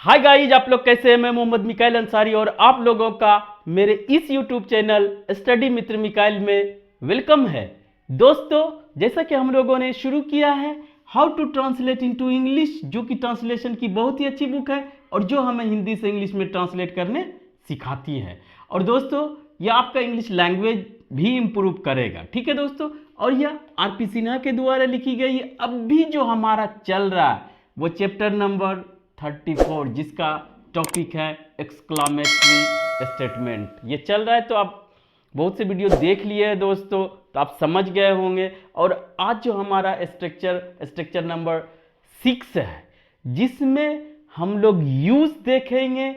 Hi guys, आप लोग कैसे हैं। मैं मोहम्मद मिकाइल अंसारी और आप लोगों का मेरे इस यूट्यूब चैनल स्टडी मित्र मिकाइल में वेलकम है। दोस्तों, जैसा कि हम लोगों ने शुरू किया है how to translate into English, जो कि ट्रांसलेशन की बहुत ही अच्छी बुक है और जो हमें हिंदी से इंग्लिश में ट्रांसलेट करने सिखाती है। और दोस्तों, यह आपका इंग्लिश लैंग्वेज भी इम्प्रूव करेगा। ठीक है दोस्तों, और यह आरपी सिन्हा के द्वारा लिखी गई है। अब भी जो हमारा चल रहा है वो चैप्टर नंबर 34, जिसका टॉपिक है एक्सक्लामेटरी स्टेटमेंट। ये चल रहा है, तो आप बहुत से वीडियो देख लिए हैं दोस्तों, तो आप समझ गए होंगे। और आज जो हमारा स्ट्रक्चर नंबर 6 है, जिसमें हम लोग यूज देखेंगे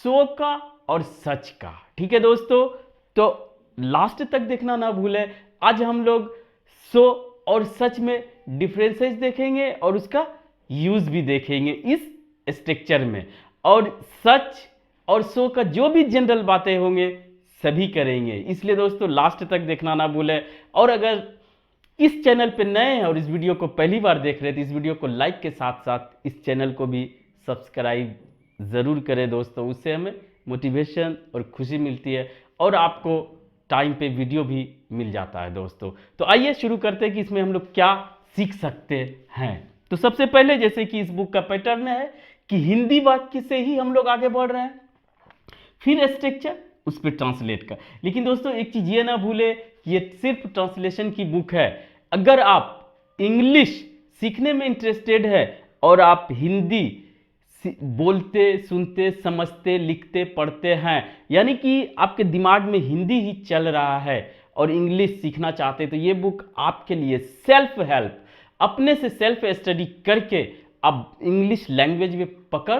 सो का और सच का। ठीक है दोस्तों, तो लास्ट तक देखना ना भूलें। आज हम लोग सो और सच में डिफरेंसेस देखेंगे और उसका यूज भी देखेंगे इस स्ट्रक्चर में। और सच और सो का जो भी जनरल बातें होंगे सभी करेंगे, इसलिए दोस्तों लास्ट तक देखना ना भूलें। और अगर इस चैनल पे नए हैं और इस वीडियो को पहली बार देख रहे हैं तो इस वीडियो को लाइक के साथ साथ इस चैनल को भी सब्सक्राइब ज़रूर करें दोस्तों। उससे हमें मोटिवेशन और खुशी मिलती है और आपको टाइम पे वीडियो भी मिल जाता है दोस्तों। तो आइए शुरू करते हैं कि इसमें हम लोग क्या सीख सकते हैं। तो सबसे पहले, जैसे कि इस बुक का पैटर्न है कि हिंदी वाक्य से ही हम लोग आगे बढ़ रहे हैं, फिर स्ट्रक्चर, उस पर ट्रांसलेट का। लेकिन दोस्तों एक चीज ये ना भूले कि ये सिर्फ ट्रांसलेशन की बुक है। अगर आप इंग्लिश सीखने में इंटरेस्टेड है और आप हिंदी बोलते, सुनते, समझते, लिखते, पढ़ते हैं, यानी कि आपके दिमाग में हिंदी ही चल रहा है और इंग्लिश सीखना चाहते हैं, तो ये बुक आपके लिए सेल्फ हेल्प, अपने से सेल्फ स्टडी करके आप इंग्लिश लैंग्वेज में पकड़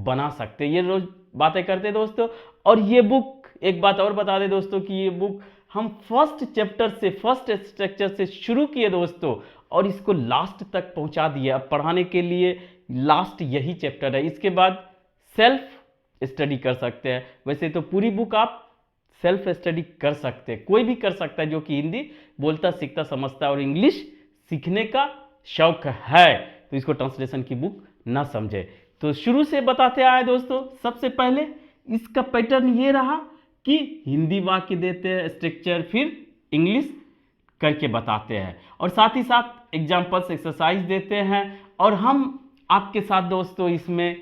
बना सकते हैं। ये रोज बातें करते हैं दोस्तों। और ये बुक, एक बात और बता दें दोस्तों कि ये बुक हम फर्स्ट चैप्टर से, फर्स्ट स्ट्रक्चर से शुरू किए दोस्तों और इसको लास्ट तक पहुंचा दिया। अब पढ़ाने के लिए लास्ट यही चैप्टर है, इसके बाद सेल्फ स्टडी कर सकते हैं। वैसे तो पूरी बुक आप सेल्फ स्टडी कर सकते हैं, कोई भी कर सकता है जो कि हिंदी बोलता, सीखता, समझता है और इंग्लिश सीखने का शौक है, तो इसको ट्रांसलेशन की बुक ना समझे। तो शुरू से बताते आए दोस्तों, सबसे पहले इसका पैटर्न ये रहा कि हिंदी वाक्य देते हैं स्ट्रक्चर, फिर इंग्लिश करके बताते हैं और साथ ही साथ एग्जाम्पल्स, एक्सरसाइज देते हैं। और हम आपके साथ दोस्तों इसमें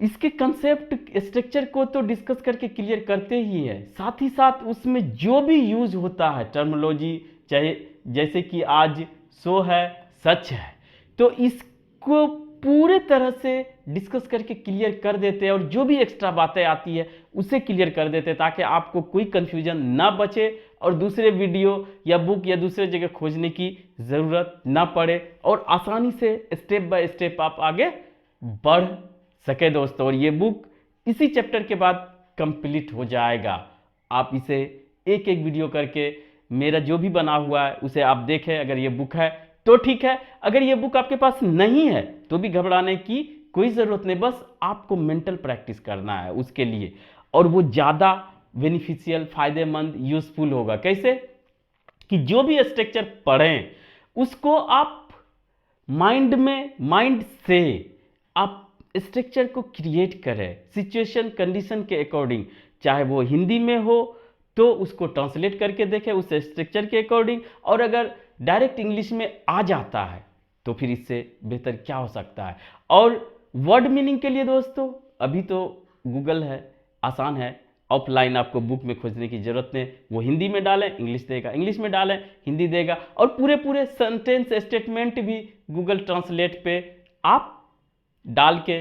इसके कंसेप्ट, स्ट्रक्चर को तो डिस्कस करके क्लियर करते ही है, साथ ही साथ उसमें जो भी यूज होता है टर्मिनोलॉजी, चाहे जैसे कि आज सो है, सच है, तो इसको पूरे तरह से डिस्कस करके क्लियर कर देते हैं और जो भी एक्स्ट्रा बातें आती है उसे क्लियर कर देते हैं, ताकि आपको कोई कंफ्यूजन ना बचे और दूसरे वीडियो या बुक या दूसरे जगह खोजने की ज़रूरत ना पड़े और आसानी से स्टेप बाय स्टेप आप आगे बढ़ सके दोस्तों। और ये बुक इसी चैप्टर के बाद कंप्लीट हो जाएगा। आप इसे एक एक वीडियो करके, मेरा जो भी बना हुआ है उसे आप देखें। अगर ये बुक है तो ठीक है, अगर ये बुक आपके पास नहीं है तो भी घबराने की कोई ज़रूरत नहीं, बस आपको मेंटल प्रैक्टिस करना है उसके लिए, और वो ज़्यादा बेनिफिशियल, फायदेमंद, यूजफुल होगा। कैसे कि जो भी स्ट्रक्चर पढ़ें उसको आप माइंड से आप स्ट्रक्चर को क्रिएट करें सिचुएशन, कंडीशन के अकॉर्डिंग। चाहे वो हिंदी में हो तो उसको ट्रांसलेट करके देखें उस स्ट्रक्चर के अकॉर्डिंग, और अगर डायरेक्ट इंग्लिश में आ जाता है तो फिर इससे बेहतर क्या हो सकता है। और वर्ड मीनिंग के लिए दोस्तों अभी तो गूगल है, आसान है, ऑफलाइन आपको बुक में खोजने की जरूरत नहीं। वो हिंदी में डालें इंग्लिश देगा, इंग्लिश में डालें हिंदी देगा, और पूरे सेंटेंस, स्टेटमेंट भी गूगल ट्रांसलेट पे आप डाल के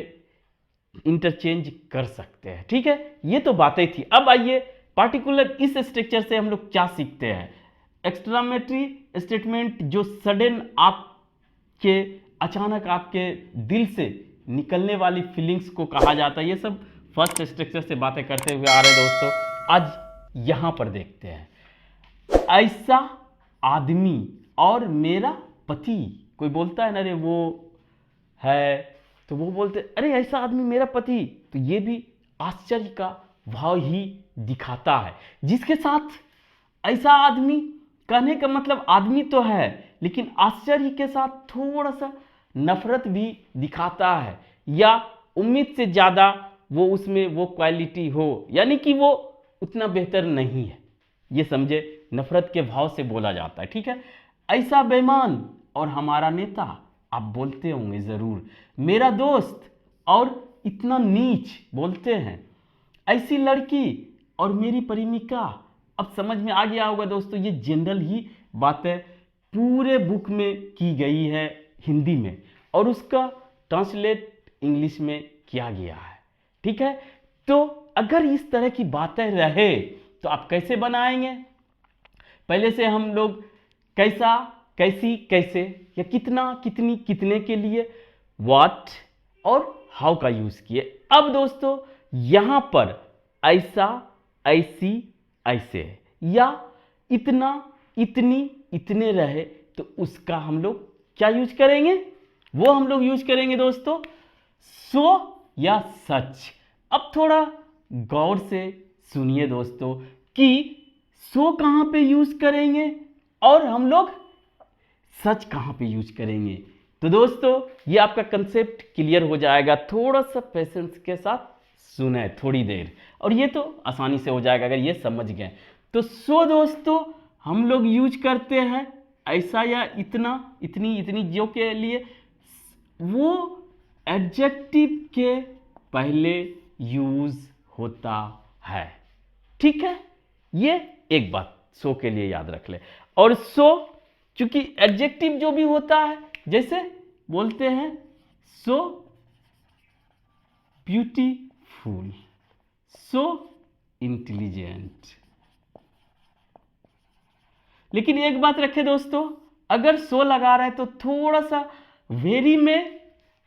इंटरचेंज कर सकते हैं। ठीक है, ये तो बातें थी। अब आइए पार्टिकुलर इस स्ट्रक्चर से हम लोग क्या सीखते हैं। एक्सक्लामेटरी स्टेटमेंट, जो सडन आपके, अचानक आपके दिल से निकलने वाली फीलिंग्स को कहा जाता है। ये सब फर्स्ट स्ट्रक्चर से बातें करते हुए आ रहे हैं दोस्तों। आज यहां पर देखते हैं। ऐसा आदमी और मेरा पति, कोई बोलता है ना, अरे वो है, तो वो बोलते अरे ऐसा आदमी मेरा पति, तो ये भी आश्चर्य का भाव ही दिखाता है। जिसके साथ ऐसा आदमी, कहने का मतलब आदमी तो है लेकिन आश्चर्य के साथ थोड़ा सा नफरत भी दिखाता है, या उम्मीद से ज़्यादा वो उसमें वो क्वालिटी हो, यानी कि वो उतना बेहतर नहीं है, ये समझे, नफरत के भाव से बोला जाता है। ठीक है, ऐसा बेईमान और हमारा नेता, आप बोलते होंगे ज़रूर, मेरा दोस्त और इतना नीच बोलते हैं, ऐसी लड़की और मेरी प्रेमिका। अब समझ में आ गया होगा दोस्तों, ये जनरल ही बातें पूरे बुक में की गई है हिंदी में और उसका ट्रांसलेट इंग्लिश में किया गया है। ठीक है, तो अगर इस तरह की बातें रहे तो आप कैसे बनाएंगे? पहले से हम लोग कैसा, कैसी, कैसे या कितना, कितनी, कितने के लिए व्हाट और हाउ का यूज किए। अब दोस्तों यहां पर ऐसा, ऐसी, ऐसे या इतना, इतनी, इतने रहे तो उसका हम लोग क्या यूज करेंगे? वो हम लोग यूज करेंगे दोस्तों सो या सच। अब थोड़ा गौर से सुनिए दोस्तों कि सो कहां पे यूज करेंगे और हम लोग सच कहां पे यूज करेंगे। तो दोस्तों ये आपका कंसेप्ट क्लियर हो जाएगा, थोड़ा सा पेशेंस के साथ सुने थोड़ी देर, और ये तो आसानी से हो जाएगा अगर ये समझ गए। तो सो दोस्तों हम लोग यूज करते हैं ऐसा या इतना, इतनी, इतनी, जो के लिए वो एडजेक्टिव के पहले यूज होता है। ठीक है, ये एक बात सो के लिए याद रख ले। और सो चूंकि एडजेक्टिव जो भी होता है, जैसे बोलते हैं सो ब्यूटीफुल, सो इंटेलिजेंट। लेकिन एक बात रखें दोस्तों, अगर सो लगा रहे तो थोड़ा सा वेरी में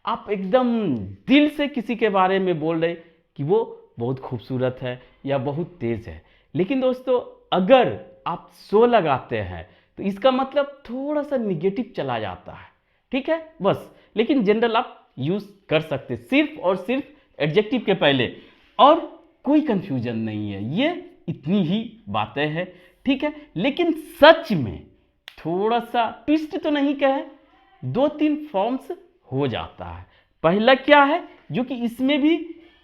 आप एकदम दिल से किसी के बारे में बोल रहे कि वो बहुत खूबसूरत है या बहुत तेज है। लेकिन दोस्तों अगर आप सो लगाते हैं तो इसका मतलब थोड़ा सा निगेटिव चला जाता है। ठीक है, बस। लेकिन जनरल आप यूज कर सकते सिर्फ और सिर्फ एडजेक्टिव के पहले, और कोई कंफ्यूजन नहीं है, ये इतनी ही बातें हैं। ठीक है, लेकिन सच में थोड़ा सा ट्विस्ट तो नहीं कहे, 2-3 फॉर्म्स हो जाता है। पहला क्या है जो कि इसमें भी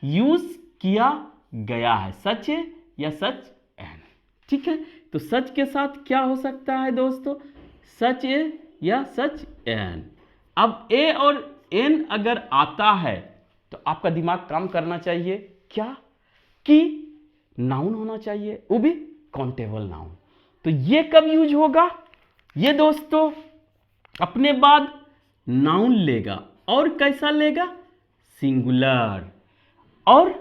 यूज किया गया है, सच है या सच एन। ठीक है, तो सच के साथ क्या हो सकता है दोस्तों? सच ए या सच एन। अब ए और एन अगर आता है तो आपका दिमाग काम करना चाहिए क्या, कि नाउन होना चाहिए, वो भी काउंटेबल नाउन। तो ये कब यूज होगा? ये दोस्तों अपने बाद नाउन लेगा, और कैसा लेगा? सिंगुलर। और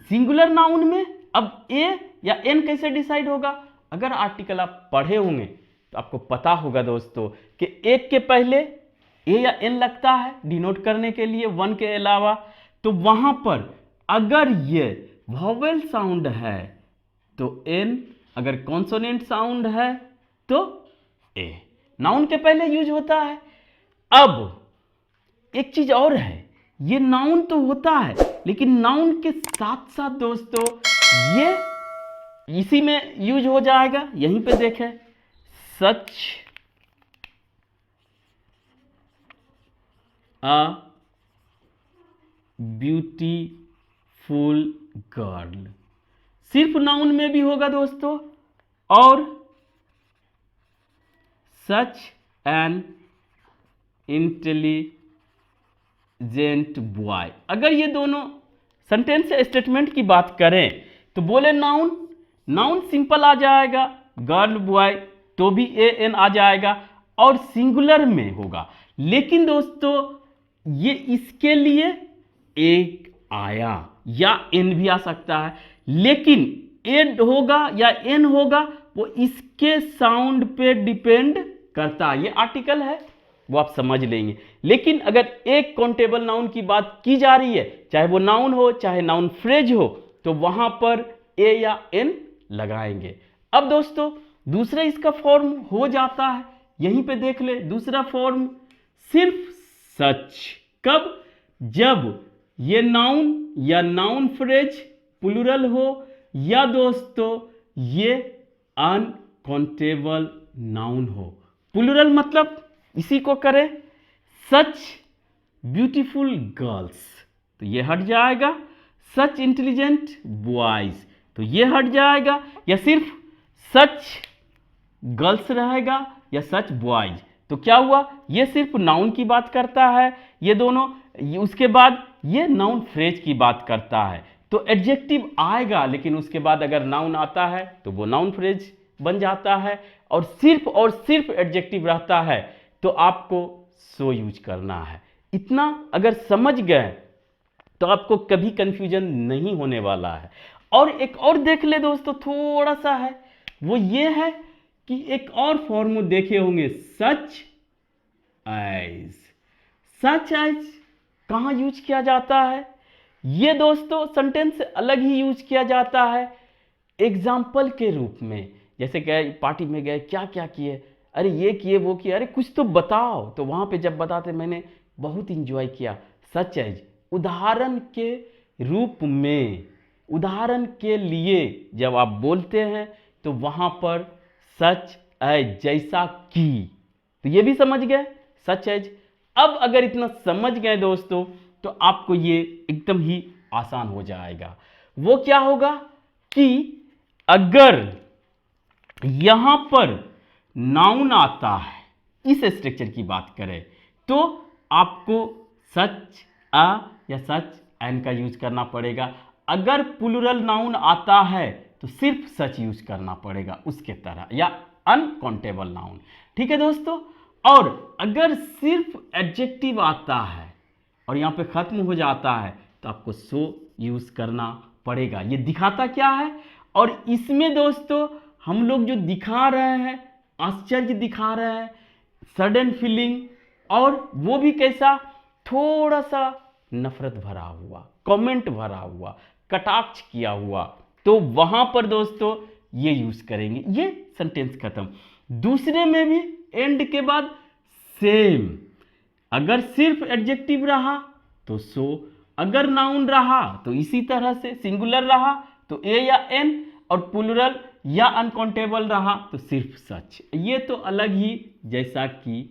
सिंगुलर नाउन में अब ए या एन कैसे डिसाइड होगा? अगर आर्टिकल आप पढ़े होंगे तो आपको पता होगा दोस्तों कि एक के पहले ए या एन लगता है डिनोट करने के लिए, वन के अलावा। तो वहां पर अगर ये वॉवेल साउंड है तो एन, अगर कॉन्सोनेंट साउंड है तो ए, नाउन के पहले यूज होता है। अब एक चीज और है, ये नाउन तो होता है लेकिन नाउन के साथ साथ दोस्तों ये इसी में यूज हो जाएगा। यहीं पे देखें, सच अ ब्यूटीफुल गर्ल, सिर्फ नाउन में भी होगा दोस्तों। और सच एन इंटेलिजेंट बॉय, अगर ये दोनों सेंटेंस स्टेटमेंट की बात करें तो बोले नाउन, नाउन सिंपल आ जाएगा, गर्ल बॉय तो भी ए एन आ जाएगा और सिंगुलर में होगा। लेकिन दोस्तों ये इसके लिए एक आया या एन भी आ सकता है, लेकिन एड होगा या एन होगा वो इसके साउंड पे डिपेंड करता है। ये आर्टिकल है वो आप समझ लेंगे। लेकिन अगर एक काउंटेबल नाउन की बात की जा रही है, चाहे वो नाउन हो चाहे नाउन फ्रेज हो, तो वहां पर ए या एन लगाएंगे। अब दोस्तों दूसरा इसका फॉर्म हो जाता है, यहीं पे देख ले दूसरा फॉर्म, सिर्फ सच। कब? जब ये नाउन या नाउन फ्रेज प्लूरल हो या दोस्तों ये अनकाउंटेबल नाउन हो। प्लूरल मतलब इसी को करें, सच ब्यूटीफुल गर्ल्स, तो ये हट जाएगा। सच इंटेलिजेंट बॉयज, तो ये हट जाएगा। या सिर्फ सच गर्ल्स रहेगा या सच बॉयज, तो क्या हुआ, ये सिर्फ नाउन की बात करता है ये दोनों। उसके बाद ये नाउन फ्रेज की बात करता है, तो एडजेक्टिव आएगा, लेकिन उसके बाद अगर नाउन आता है तो वो नाउन फ्रेज बन जाता है। और सिर्फ एडजेक्टिव रहता है तो आपको सो यूज करना है। इतना अगर समझ गए तो आपको कभी कंफ्यूजन नहीं होने वाला है। और एक और देख ले दोस्तों, थोड़ा सा है, वो ये है कि एक और फॉर्म देखे होंगे, सच एज। सच एज कहां यूज किया जाता है, ये दोस्तों सेंटेंस से अलग ही यूज किया जाता है एग्जाम्पल के रूप में। जैसे गए पार्टी में गए, क्या क्या किए, अरे ये किए वो किए, अरे कुछ तो बताओ, तो वहां पे जब बताते मैंने बहुत इंजॉय किया। सच एज उदाहरण के रूप में, उदाहरण के लिए जब आप बोलते हैं तो वहां पर सच एज जैसा कि, तो ये भी समझ गए सच एज। अब अगर इतना समझ गए दोस्तों तो आपको ये एकदम ही आसान हो जाएगा। वो क्या होगा कि अगर यहां पर नाउन आता है, इस स्ट्रक्चर की बात करें, तो आपको सच अ या सच एन का यूज करना पड़ेगा। अगर प्लूरल नाउन आता है तो सिर्फ सच यूज करना पड़ेगा उसके तरह, या अनकाउंटेबल नाउन। ठीक है दोस्तों। और अगर सिर्फ एडजेक्टिव आता है और यहां पे खत्म हो जाता है तो आपको सो यूज करना पड़ेगा। ये दिखाता क्या है, और इसमें दोस्तों हम लोग जो दिखा रहे हैं, आश्चर्य दिखा रहे हैं, सडन फीलिंग, और वो भी कैसा, थोड़ा सा नफरत भरा हुआ, कमेंट भरा हुआ, कटाक्ष किया हुआ, तो वहां पर दोस्तों ये यूज करेंगे। ये सेंटेंस खत्म। दूसरे में भी एंड के बाद सेम, अगर सिर्फ एडजेक्टिव रहा तो सो, अगर नाउन रहा तो इसी तरह से, सिंगुलर रहा तो ए या एन, और प्लूरल या अनकाउंटेबल रहा तो सिर्फ सच। ये तो अलग ही, जैसा कि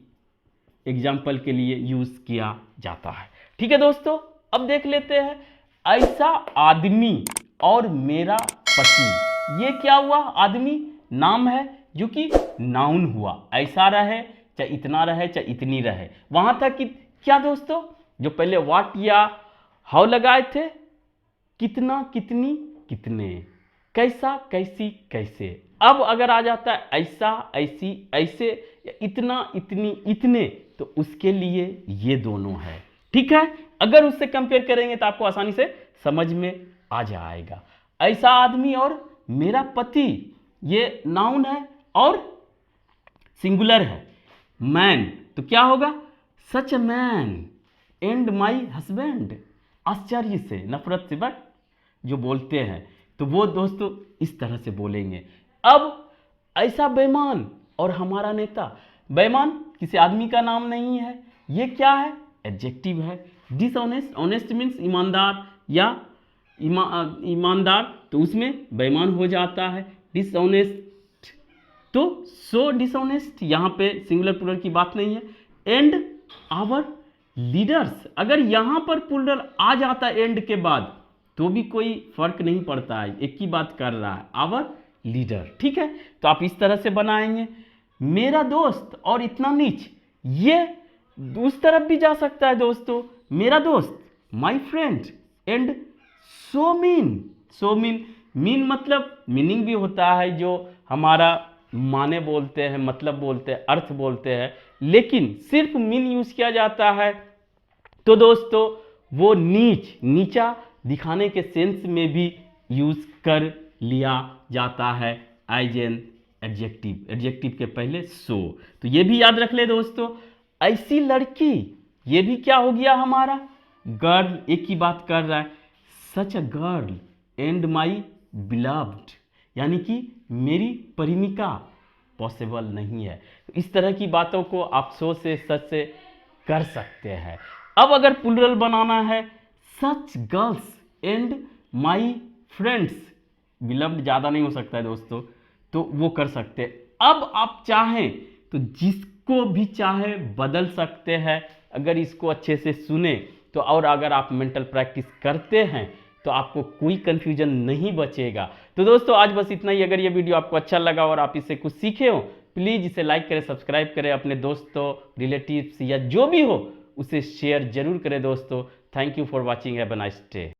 एग्जाम्पल के लिए यूज किया जाता है। ठीक है दोस्तों। अब देख लेते हैं, ऐसा आदमी और मेरा पति। ये क्या हुआ, आदमी नाम है जो कि नाउन हुआ, ऐसा रहे चाहे इतना रहे चाहे इतनी रहे। वहां था कि क्या दोस्तों, जो पहले व्हाट या हाउ लगाए थे, कितना कितनी कितने, कैसा कैसी कैसे। अब अगर आ जाता है ऐसा ऐसी ऐसे, या इतना इतनी इतने, तो उसके लिए ये दोनों है। ठीक है। अगर उससे कंपेयर करेंगे तो आपको आसानी से समझ में आ जाएगा। ऐसा आदमी और मेरा पति, ये नाउन है और सिंगुलर है। मैन, तो क्या होगा, such a man and my husband. आश्चर्य से, नफरत से, बट जो बोलते हैं तो वो दोस्तों इस तरह से बोलेंगे। अब ऐसा बेईमान और हमारा नेता। बेईमान किसी आदमी का नाम नहीं है, ये क्या है, एडजेक्टिव है। डिसऑनेस्ट, ऑनेस्ट मीन्स ईमानदार या ईमानदार, तो उसमें बेईमान हो जाता है। डिसऑनेस्ट, तो सो डिसऑनेस्ट, यहां पे सिंगुलर प्लूरल की बात नहीं है। एंड आवर लीडर्स, अगर यहां पर प्लूरल आ जाता है एंड के बाद तो भी कोई फर्क नहीं पड़ता है, एक ही बात कर रहा है, आवर लीडर। ठीक है। तो आप इस तरह से बनाएंगे। मेरा दोस्त और इतना नीच, ये उस तरफ भी जा सकता है दोस्तों, मेरा दोस्त, my friend, and so mean. So mean, mean मतलब मीनिंग भी होता है, जो हमारा माने बोलते हैं, मतलब बोलते हैं, अर्थ बोलते हैं, लेकिन सिर्फ मीन यूज किया जाता है तो दोस्तों वो नीच, नीचा दिखाने के सेंस में भी यूज कर लिया जाता है एज एन एडजेक्टिव। एडजेक्टिव के पहले सो, तो ये भी याद रख ले दोस्तों। ऐसी लड़की, ये भी क्या हो गया हमारा, गर्ल, एक ही बात कर रहा है। Such a girl and my beloved, यानी कि मेरी प्रेमिका, पॉसिबल नहीं है। इस तरह की बातों को आप सो से, सच से कर सकते हैं। अब अगर प्लूरल बनाना है, such girls and my friends, beloved ज़्यादा नहीं हो सकता है दोस्तों, तो वो कर सकते हैं। अब आप चाहें तो जिसको भी चाहे बदल सकते हैं। अगर इसको अच्छे से सुने तो और अगर आप मेंटल प्रैक्टिस करते हैं तो आपको कोई कंफ्यूजन नहीं बचेगा। तो दोस्तों आज बस इतना ही। अगर ये वीडियो आपको अच्छा लगा और आप इससे कुछ सीखे हो, प्लीज़ इसे लाइक करें, सब्सक्राइब करें, अपने दोस्तों, रिलेटिव्स या जो भी हो उसे शेयर जरूर करें दोस्तों। Thank you for watching. Have a nice day.